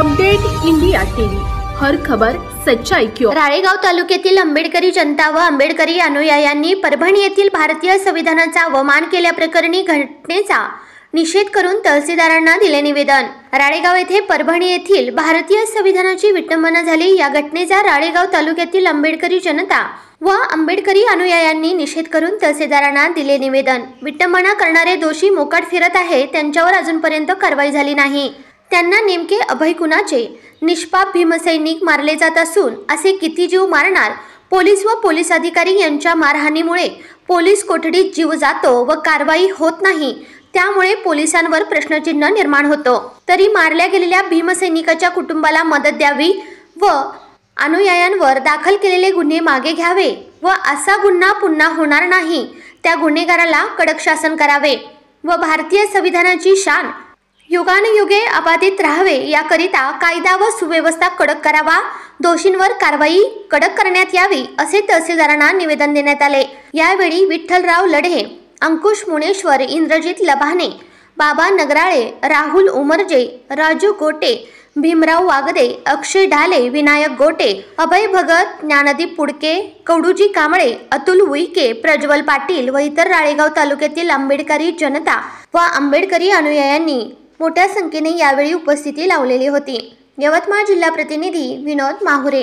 Update India TV, हर खबर सच्चाई की ओर। राळेगाव तालुक्यातील आंबेडकरी जनता व आंबेडकरी अनुयायांनी परभणी येथील भारतीय संविधानाचा अवमान केल्याप्रकरणी घटनेचा निषेध करून तहसीलदारांना दिले निवेदन। राळेगाव येथे परभणी येथील भारतीय संविधानाची विटंबना झाली। या घटनेचा राळेगाव तालुक्यातील आंबेडकरी जनता व आंबेडकरी अनुयायांनी निषेध करून तहसीलदारांना दिले निवेदन। विटंबना करणारे दोषी मोकाट फिरत आहे, त्यांच्यावर अजूनपर्यंत कारवाई झाली नाही। त्यांना नेमके अभय कुणाचे? निष्पाप भीमसैनिक मारले जात असून असे किती जीव मारणार? पोलीस व पोलीस अधिकारी यांच्या मारहाणीमुळे पोलीस कोठडीत जीव जातो व कारवाई होत नाही, त्यामुळे पोलिसांवर प्रश्नचिन्ह निर्माण होतो। तरी मारल्या गेलेल्या भीमसैनिकाच्या कुटुंबाला मदत द्यावी व अनुयायांवर दाखल केलेले गुन्हे मागे घ्यावे व असा गुन्हा पुन्हा होणार नाही, त्या गुन्हेगाराला कडक शासन करावे व भारतीय संविधानाची शान युगानुयुगे अबाधित राहावे, याकरिता कायदा व सुव्यवस्था कडक करावा, दोषींवर कारवाई कडक करण्यात यावी, असे तहसीलदारांना निवेदन देण्यात आले। यावेळी विठ्ठलराव लढे, अंकुश मुनेश्वर, इंद्रजित लभाने, बाबा नगराळे, राहुल उमरजे, राजू गोटे, भीमराव वागदे, अक्षय ढाले, विनायक गोटे, अभय भगत, ज्ञानदीप पुडके, कवडूजी कांबळे, अतुल उईके, प्रज्वल पाटील व इतर राळेगाव तालुक्यातील आंबेडकरी जनता व आंबेडकरी अनुयायांनी मोठ्या संख्येने यावेळी उपस्थिती लावलेली होती। यवतमाळ जिल्हा प्रतिनिधी विनोद माहुरे।